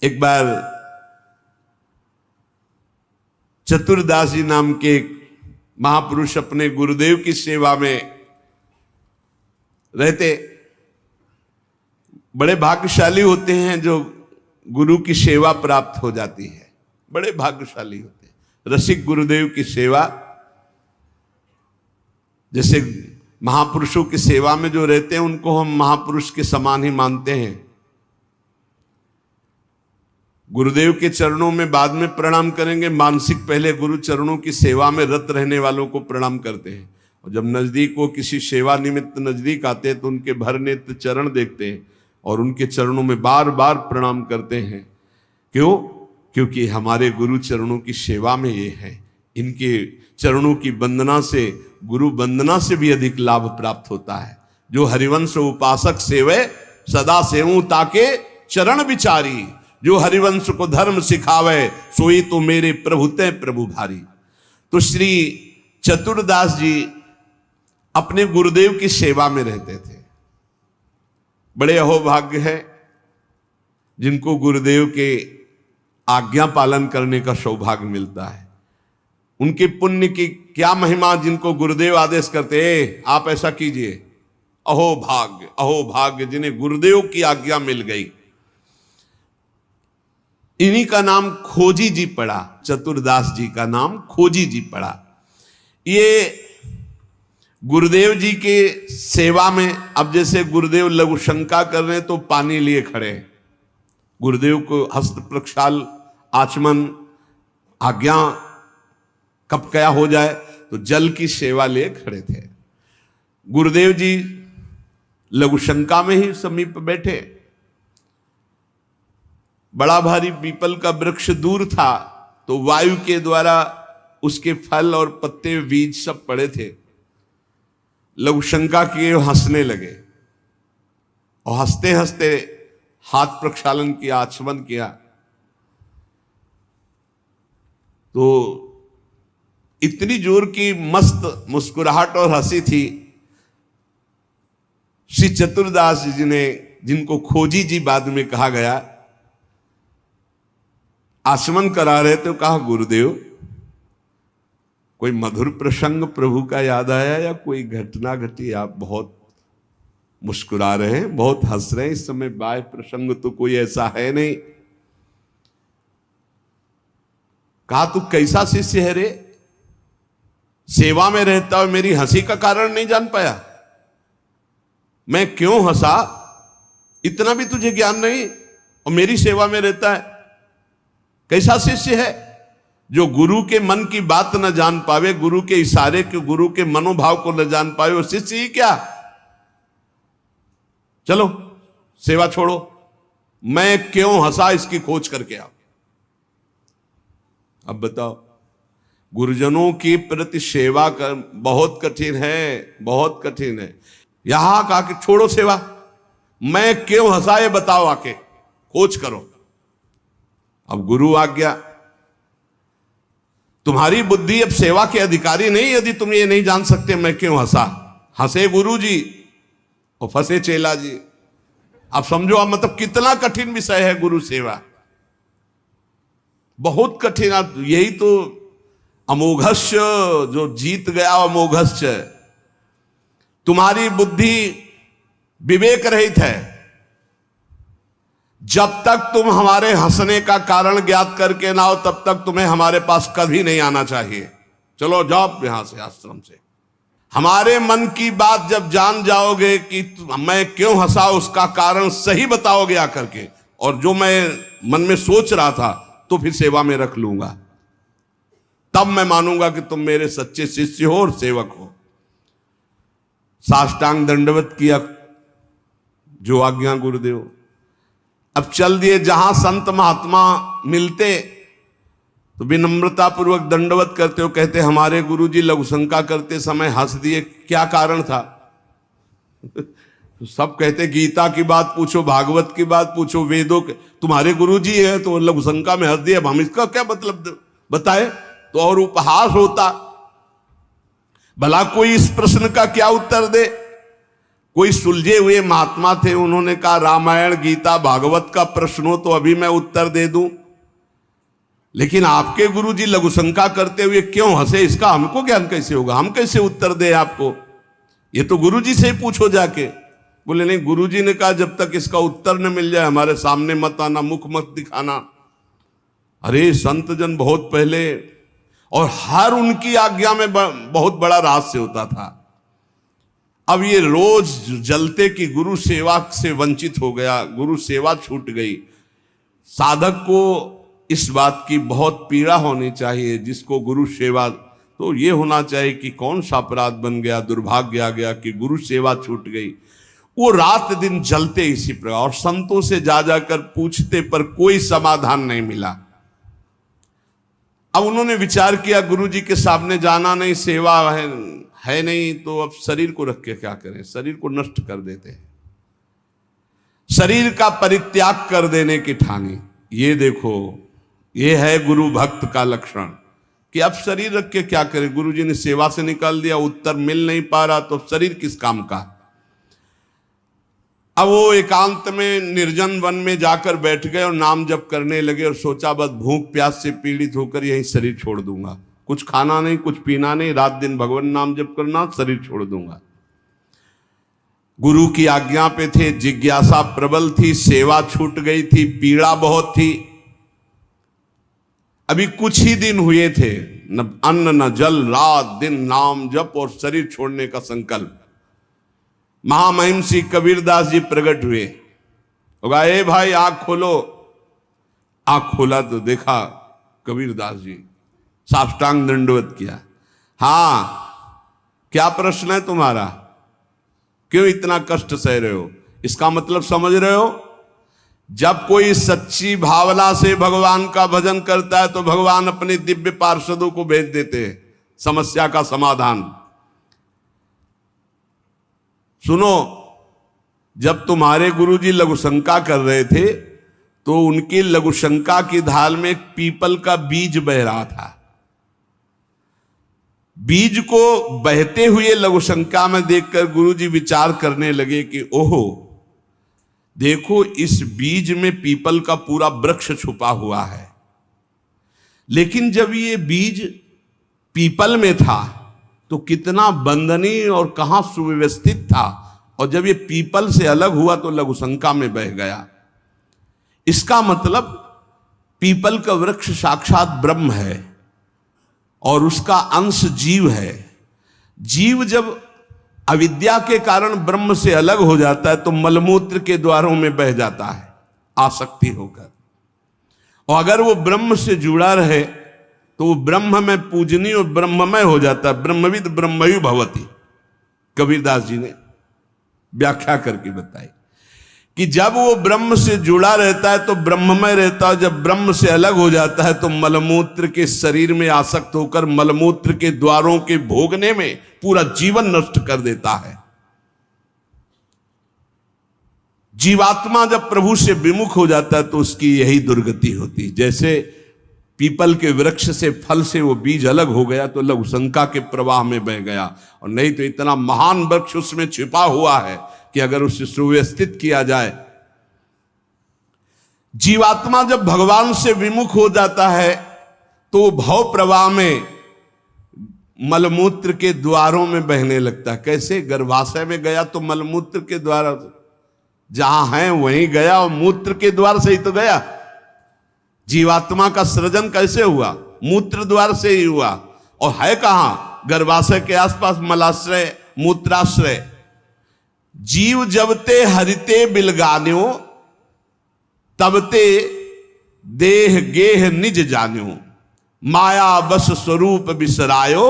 एक बार चतुरदास जी नाम के एक महापुरुष अपने गुरुदेव की सेवा में रहते। बड़े भाग्यशाली होते हैं जो गुरु की सेवा प्राप्त हो जाती है, बड़े भाग्यशाली होते हैं। रसिक गुरुदेव की सेवा, जैसे महापुरुषों की सेवा में जो रहते हैं उनको हम महापुरुष के समान ही मानते हैं। गुरुदेव के चरणों में बाद में प्रणाम करेंगे, मानसिक पहले गुरु चरणों की सेवा में रत रहने वालों को प्रणाम करते हैं। और जब नजदीक वो किसी सेवा निमित्त नजदीक आते हैं तो उनके भर नेत्र चरण देखते हैं और उनके चरणों में बार बार प्रणाम करते हैं। क्यों? क्योंकि हमारे गुरु चरणों की सेवा में ये है। इनके चरणों की वंदना से, गुरु वंदना से भी अधिक लाभ प्राप्त होता है। जो हरिवंश उपासक सेवे सदा सेवूं ताके चरण विचारी, जो हरिवंश को धर्म सिखावे सोई तो मेरे प्रभु ते प्रभु भारी। तो श्री चतुरदास जी अपने गुरुदेव की सेवा में रहते थे। बड़े अहोभाग्य है जिनको गुरुदेव के आज्ञा पालन करने का सौभाग्य मिलता है। उनके पुण्य की क्या महिमा, जिनको गुरुदेव आदेश करते हैं आप ऐसा कीजिए। अहोभाग्य, अहोभाग्य जिन्हें गुरुदेव की आज्ञा मिल गई। इन्हीं का नाम खोजी जी पड़ा, चतुरदास जी का नाम खोजी जी पड़ा। ये गुरुदेव जी के सेवा में, अब जैसे गुरुदेव लघु शंका कर रहे हैं तो पानी लिए खड़े, गुरुदेव को हस्त प्रक्षाल आचमन आज्ञा कब क्या हो जाए तो जल की सेवा लिए खड़े थे। गुरुदेव जी लघु शंका में ही समीप बैठे। बड़ा भारी पीपल का वृक्ष दूर था तो वायु के द्वारा उसके फल और पत्ते बीज सब पड़े थे। लघु शंका किए, हंसने लगे और हंसते हंसते हाथ प्रक्षालन किया, आचमन किया। तो इतनी जोर की मस्त मुस्कुराहट और हंसी थी। श्री चतुरदास जी ने, जिनको खोजी जी बाद में कहा गया, आचमन करा रहे थे, कहा गुरुदेव कोई मधुर प्रसंग प्रभु का याद आया या कोई घटना घटी? आप बहुत मुस्कुरा रहे हैं, बहुत हंस रहे हैं, इस समय बाह्य प्रसंग तो कोई ऐसा है नहीं। कहा तू कैसा शिष्य है रे, सेवा में रहता हुआ मेरी हंसी का कारण नहीं जान पाया? मैं क्यों हंसा इतना भी तुझे ज्ञान नहीं, और मेरी सेवा में रहता है? कैसा शिष्य है जो गुरु के मन की बात न जान पावे, गुरु के इशारे के, गुरु के मनोभाव को न जान पावे, वो शिष्य ही क्या? चलो सेवा छोड़ो, मैं क्यों हंसा इसकी खोज करके आओ। अब बताओ, गुरुजनों की प्रति सेवा कर बहुत कठिन है, बहुत कठिन है। यहां कहा कि छोड़ो सेवा, मैं क्यों हंसा ये बताओ, आके खोज करो। अब गुरु आज्ञा, तुम्हारी बुद्धि अब सेवा के अधिकारी नहीं, यदि तुम ये नहीं जान सकते मैं क्यों हंसा। हंसे गुरु जी और फंसे चेला जी। अब समझो, अब मतलब कितना कठिन विषय है गुरु सेवा, बहुत कठिन। यही तो अमोघस्य, जो जीत गया अमोघस्य। तुम्हारी बुद्धि विवेक रहित है। जब तक तुम हमारे हंसने का कारण ज्ञात करके ना हो तब तक तुम्हें हमारे पास कभी नहीं आना चाहिए। चलो जाओ यहां से, आश्रम से। हमारे मन की बात जब जान जाओगे कि मैं क्यों हंसा, उसका कारण सही बताओगे आकर के, और जो मैं मन में सोच रहा था तो फिर सेवा में रख लूंगा, तब मैं मानूंगा कि तुम मेरे सच्चे शिष्य हो और सेवक हो। साष्टांग दंडवत किया, जो आज्ञा गुरुदेव। अब चल दिए, जहां संत महात्मा मिलते तो विनम्रता पूर्वक दंडवत करते हो, कहते हमारे गुरुजी लघु शंका करते समय हंस दिए, क्या कारण था? तो सब कहते गीता की बात पूछो, भागवत की बात पूछो, वेदों के, तुम्हारे गुरुजी है तो लघु शंका में हंस दिए, अब हम इसका क्या मतलब बताए? तो और उपहास होता। भला कोई इस प्रश्न का क्या उत्तर दे? कोई सुलझे हुए महात्मा थे, उन्होंने कहा रामायण गीता भागवत का प्रश्न हो तो अभी मैं उत्तर दे दूं, लेकिन आपके गुरुजी लघु शंका करते हुए क्यों हंसे, इसका हमको ज्ञान कैसे होगा, हम कैसे उत्तर दे आपको, ये तो गुरुजी से ही पूछो जाके। बोले नहीं, गुरुजी ने कहा जब तक इसका उत्तर न मिल जाए हमारे सामने मत आना, मुख मत दिखाना। अरे संत जन बहुत पहले, और हर उनकी आज्ञा में बहुत बड़ा रहस्य होता था। अब ये रोज जलते कि गुरु सेवा से वंचित हो गया, गुरु सेवा छूट गई। साधक को इस बात की बहुत पीड़ा होनी चाहिए, जिसको गुरु सेवा, तो ये होना चाहिए कि कौन सा अपराध बन गया, दुर्भाग्य आ गया कि गुरु सेवा छूट गई। वो रात दिन जलते इसी प्रकार, और संतों से जा जाकर पूछते पर कोई समाधान नहीं मिला। अब उन्होंने विचार किया गुरुजी के सामने जाना नहीं, सेवा है नहीं, तो अब शरीर को रख के क्या करें, शरीर को नष्ट कर देते हैं, शरीर का परित्याग कर देने की ठानी। ये देखो, ये है गुरु भक्त का लक्षण कि अब शरीर रख के क्या करें, गुरुजी ने सेवा से निकाल दिया, उत्तर मिल नहीं पा रहा, तो शरीर किस काम का। अब वो एकांत में निर्जन वन में जाकर बैठ गए और नाम जप करने लगे, और सोचा बस भूख प्यास से पीड़ित होकर यही शरीर छोड़ दूंगा, कुछ खाना नहीं, कुछ पीना नहीं, रात दिन भगवान नाम जप करना, शरीर छोड़ दूंगा। गुरु की आज्ञा पे थे, जिज्ञासा प्रबल थी, सेवा छूट गई थी, पीड़ा बहुत थी। अभी कुछ ही दिन हुए थे, न अन्न न जल, रात दिन नाम जप और शरीर छोड़ने का संकल्प। महामहिम श्री कबीरदास जी प्रकट हुए, होगा ए भाई आंख खोलो। आंख खोला तो देखा कबीरदास जी, साष्टांग दंडवत किया। हाँ, क्या प्रश्न है तुम्हारा, क्यों इतना कष्ट सह रहे हो? इसका मतलब समझ रहे हो? जब कोई सच्ची भावना से भगवान का भजन करता है तो भगवान अपने दिव्य पार्षदों को भेज देते हैं समस्या का समाधान। सुनो, जब तुम्हारे गुरुजी लघु शंका कर रहे थे तो उनकी लघु शंका की ढाल में एक पीपल का बीज बह रहा था। बीज को बहते हुए लघु शंका में देखकर गुरुजी विचार करने लगे कि ओहो, देखो इस बीज में पीपल का पूरा वृक्ष छुपा हुआ है, लेकिन जब ये बीज पीपल में था तो कितना बंदनीय और कहां सुव्यवस्थित था, और जब ये पीपल से अलग हुआ तो लघु शंका में बह गया। इसका मतलब पीपल का वृक्ष साक्षात ब्रह्म है और उसका अंश जीव है। जीव जब अविद्या के कारण ब्रह्म से अलग हो जाता है तो मलमूत्र के द्वारों में बह जाता है आसक्ति होकर, और अगर वो ब्रह्म से जुड़ा रहे तो वो ब्रह्म में पूजनीय और ब्रह्ममय हो जाता है। ब्रह्मविद ब्रह्मयु भवति, कबीरदास जी ने व्याख्या करके बताई कि जब वो ब्रह्म से जुड़ा रहता है तो ब्रह्ममय रहता है, जब ब्रह्म से अलग हो जाता है तो मलमूत्र के शरीर में आसक्त होकर मलमूत्र के द्वारों के भोगने में पूरा जीवन नष्ट कर देता है। जीवात्मा जब प्रभु से विमुख हो जाता है तो उसकी यही दुर्गति होती। जैसे पीपल के वृक्ष से फल से वो बीज अलग हो गया तो लघु शंका के प्रवाह में बह गया, और नहीं तो इतना महान वृक्ष उसमें छिपा हुआ है कि अगर उसे सुव्यवस्थित किया जाए। जीवात्मा जब भगवान से विमुख हो जाता है तो भव प्रवाह में मलमूत्र के द्वारों में बहने लगता है। कैसे? गर्भाशय में गया तो मलमूत्र के द्वार जहां है वहीं गया, और मूत्र के द्वार से ही तो गया। जीवात्मा का सृजन कैसे हुआ? मूत्र द्वार से ही हुआ, और है कहां? गर्भाशय के आसपास मलाश्रय, मूत्राश्रय। जीव जबते हरिते बिलगान्यो तबते देह गेह निज जान्यो, माया बस स्वरूप बिसरायो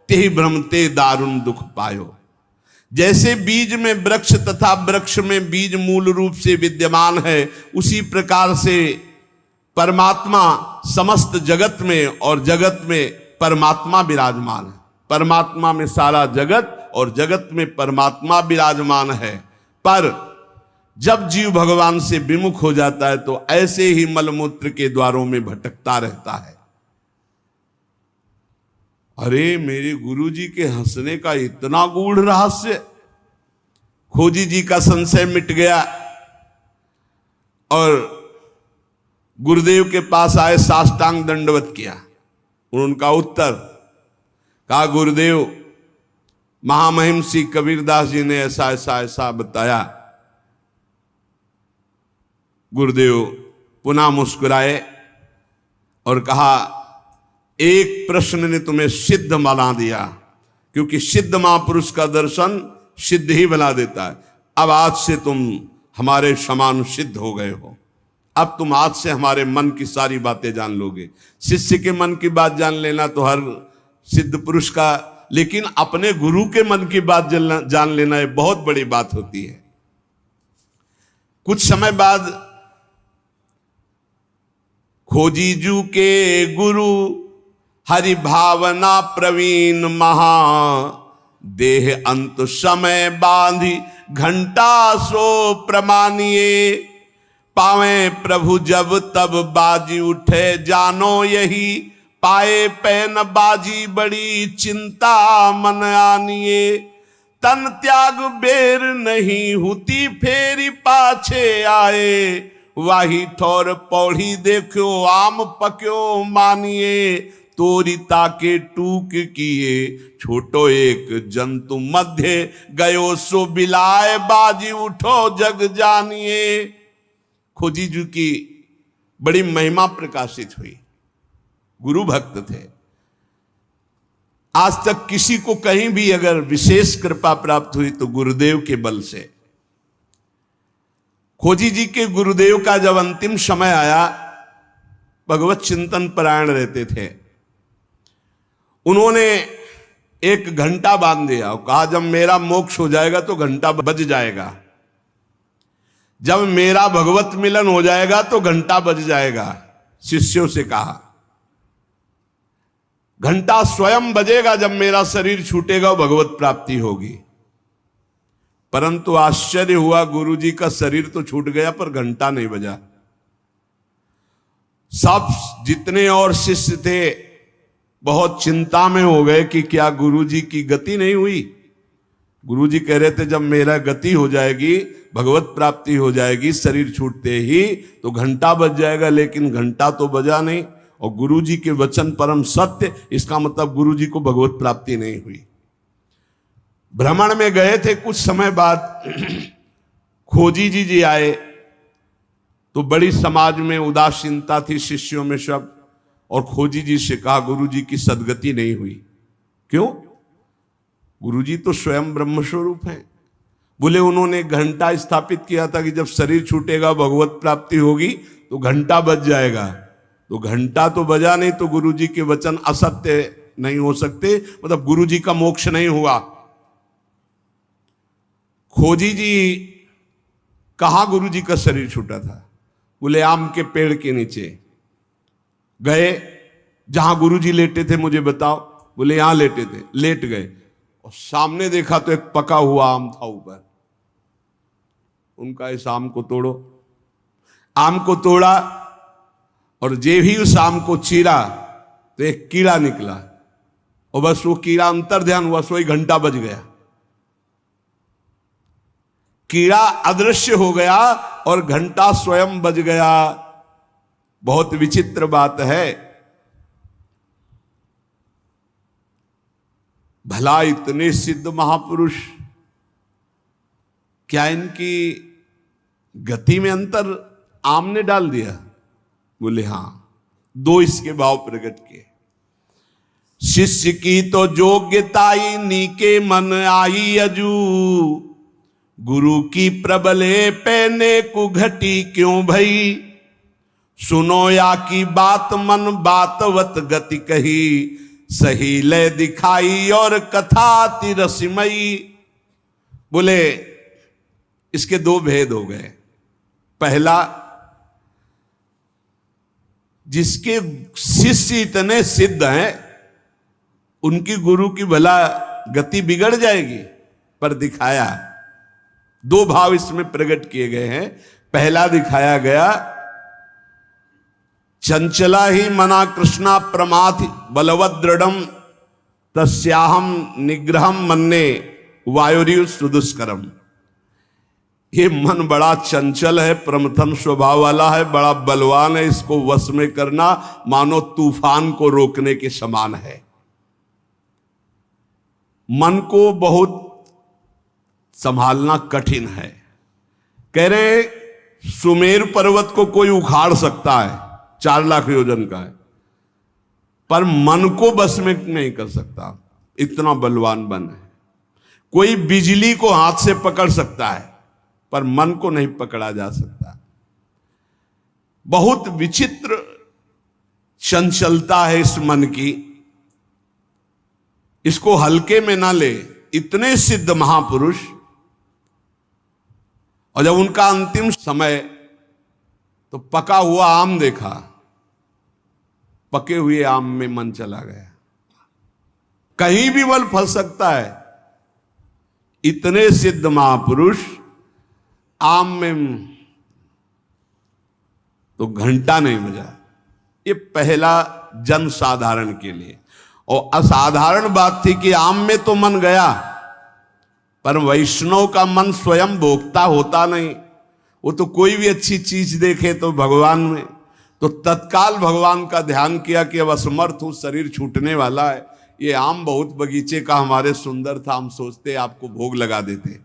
तेहि भ्रमते दारुण दुख पायो। जैसे बीज में वृक्ष तथा वृक्ष में बीज मूल रूप से विद्यमान है, उसी प्रकार से परमात्मा समस्त जगत में और जगत में परमात्मा विराजमान है। परमात्मा में सारा जगत और जगत में परमात्मा विराजमान है। पर जब जीव भगवान से विमुख हो जाता है तो ऐसे ही मलमूत्र के द्वारों में भटकता रहता है। अरे मेरे गुरुजी के हंसने का इतना गूढ़ रहस्य, खोजी जी का संशय मिट गया और गुरुदेव के पास आए, साष्टांग दंडवत किया। उनका उत्तर कहा, गुरुदेव महामहिम श्री कबीरदास जी ने ऐसा ऐसा ऐसा बताया। गुरुदेव पुनः मुस्कुराए और कहा, एक प्रश्न ने तुम्हें सिद्ध बना दिया, क्योंकि सिद्ध महापुरुष का दर्शन सिद्ध ही बना देता है। अब आज से तुम हमारे समान सिद्ध हो गए हो। अब तुम आज से हमारे मन की सारी बातें जान लोगे। शिष्य के मन की बात जान लेना तो हर सिद्ध पुरुष का, लेकिन अपने गुरु के मन की बात जान लेना एक बहुत बड़ी बात होती है। कुछ समय बाद खोजी जू के गुरु हरि भावना प्रवीण महा, देह अंत समय बांधी घंटा सो प्रमानिए, पावे प्रभु जब तब बाजी उठे जानो यही, पाए पैन बाजी बड़ी चिंता मन आनिए, तन त्याग बेर नहीं हुती फेरी पाछे आए, वाही ठोर पौड़ी देखो आम पक्यो मानिए, तोरी ताके टूक किए छोटो एक जंतु मध्य, गयो सो बिलाए बाजी उठो जग जानिए। खोजी जी की बड़ी महिमा प्रकाशित हुई। गुरु भक्त थे। आज तक किसी को कहीं भी अगर विशेष कृपा प्राप्त हुई तो गुरुदेव के बल से। खोजी जी के गुरुदेव का जब अंतिम समय आया, भगवत चिंतन परायण रहते थे, उन्होंने एक घंटा बांध दिया और कहा, जब मेरा मोक्ष हो जाएगा तो घंटा बज जाएगा, जब मेरा भगवत मिलन हो जाएगा तो घंटा बज जाएगा। शिष्यों से कहा, घंटा स्वयं बजेगा जब मेरा शरीर छूटेगा, भगवत प्राप्ति होगी। परंतु आश्चर्य हुआ, गुरुजी का शरीर तो छूट गया पर घंटा नहीं बजा। सब जितने और शिष्य थे बहुत चिंता में हो गए कि क्या गुरुजी की गति नहीं हुई। गुरुजी कह रहे थे, जब मेरा गति हो जाएगी, भगवत प्राप्ति हो जाएगी, शरीर छूटते ही तो घंटा बज जाएगा, लेकिन घंटा तो बजा नहीं। और गुरुजी के वचन परम सत्य, इसका मतलब गुरुजी को भगवत प्राप्ति नहीं हुई। भ्रमण में गए थे, कुछ समय बाद खोजी जी आए तो बड़ी समाज में उदासीनता थी, शिष्यों में सब। और खोजी जी से कहा, गुरुजी की सदगति नहीं हुई। क्यों? गुरुजी तो स्वयं ब्रह्म स्वरूप हैं। बोले, उन्होंने घंटा स्थापित किया था कि जब शरीर छूटेगा भगवत प्राप्ति होगी तो घंटा बज जाएगा। तो घंटा तो बजा नहीं, तो गुरुजी के वचन असत्य नहीं हो सकते, मतलब गुरुजी का मोक्ष नहीं हुआ। खोजी जी कहाँ गुरुजी का शरीर छूटा था? बोले, आम के पेड़ के नीचे गए, जहां गुरुजी लेटे थे मुझे बताओ। बोले, यहां लेटे थे। लेट गए और सामने देखा तो एक पका हुआ आम था ऊपर। उनका इस आम को तोड़ो। आम को तोड़ा और जे भी उस आम को चीरा तो एक कीड़ा निकला और बस वो कीड़ा अंतर ध्यान हुआ, सो ही घंटा बज गया। कीड़ा अदृश्य हो गया और घंटा स्वयं बज गया। बहुत विचित्र बात है। भला इतने सिद्ध महापुरुष, क्या इनकी गति में अंतर आम ने डाल दिया? बोले, हां। दो इसके भाव प्रकट किए। शिष्य की तो योग्यताई नीके मन आई अजू, गुरु की प्रबले पैने को घटी क्यों भई, सुनो या की बात मन बातवत गति कही, सही लय दिखाई और कथा तिरसमयी। बोले, इसके दो भेद हो गए। पहला, जिसके शिष्य इतने सिद्ध हैं उनकी गुरु की भला गति बिगड़ जाएगी, पर दिखाया। दो भाव इसमें प्रकट किए गए हैं। पहला दिखाया गया, चंचला ही मना कृष्णा प्रमाथि बलवद दृढ़म, तस्याहम निग्रहम मन्ने वायुरिव सुदुष्करम। ये मन बड़ा चंचल है, प्रमथन स्वभाव वाला है, बड़ा बलवान है, इसको वश में करना मानो तूफान को रोकने के समान है। मन को बहुत संभालना कठिन है। कह रहे सुमेर पर्वत को कोई उखाड़ सकता है, 4 लाख योजन का है, पर मन को बस में नहीं कर सकता, इतना बलवान मन है। कोई बिजली को हाथ से पकड़ सकता है, पर मन को नहीं पकड़ा जा सकता। बहुत विचित्र चंचलता है इस मन की, इसको हल्के में ना ले। इतने सिद्ध महापुरुष, और जब उनका अंतिम समय तो पका हुआ आम देखा, पके हुए आम में मन चला गया। कहीं भी फल फल सकता है, इतने सिद्ध महापुरुष आम में तो घंटा नहीं बजा। ये पहला जन साधारण के लिए। और असाधारण बात थी कि आम में तो मन गया, पर वैष्णव का मन स्वयं भोक्ता होता नहीं। वो तो कोई भी अच्छी चीज देखे तो भगवान में, तो तत्काल भगवान का ध्यान किया कि अब असमर्थ हूं, शरीर छूटने वाला है। ये आम बहुत बगीचे का हमारे सुंदर था, हम सोचते आपको भोग लगा देते।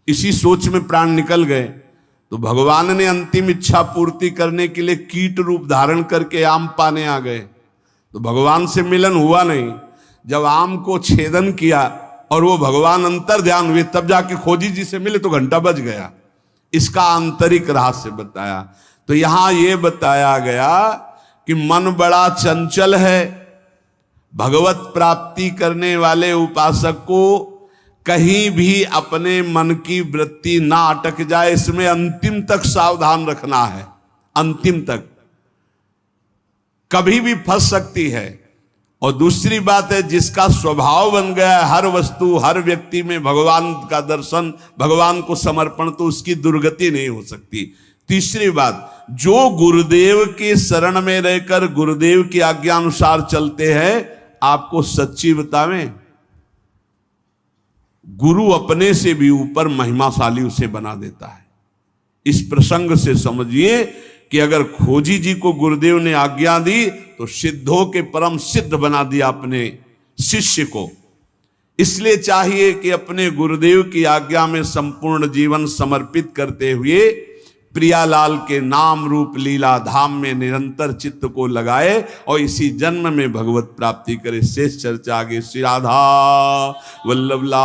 इसी सोच में प्राण निकल गए, तो भगवान ने अंतिम इच्छा पूर्ति करने के लिए कीट रूप धारण करके आम पाने आ गए। तो भगवान से मिलन हुआ नहीं। जब आम को छेदन किया और वो भगवान अंतर ध्यान हुए, तब जाके खोजी जी से मिले तो घंटा बज गया। इसका आंतरिक रहस्य बताया। तो यहां ये बताया गया कि मन बड़ा चंचल है। भगवत प्राप्ति करने वाले उपासक को कहीं भी अपने मन की वृत्ति ना अटक जाए, इसमें अंतिम तक सावधान रखना है। अंतिम तक कभी भी फंस सकती है। और दूसरी बात है, जिसका स्वभाव बन गया है हर वस्तु हर व्यक्ति में भगवान का दर्शन, भगवान को समर्पण, तो उसकी दुर्गति नहीं हो सकती। तीसरी बात, जो गुरुदेव के शरण में रहकर गुरुदेव की आज्ञा अनुसार चलते हैं, आपको सच्ची बतावें, गुरु अपने से भी ऊपर महिमाशाली उसे बना देता है। इस प्रसंग से समझिए कि अगर खोजी जी को गुरुदेव ने आज्ञा दी तो सिद्धों के परम सिद्ध बना दिया अपने शिष्य को। इसलिए चाहिए कि अपने गुरुदेव की आज्ञा में संपूर्ण जीवन समर्पित करते हुए प्रियालाल के नाम रूप लीला धाम में निरंतर चित्त को लगाए और इसी जन्म में भगवत प्राप्ति करे। शेष चर्चा आगे। श्री राधा वल्लभ लाल।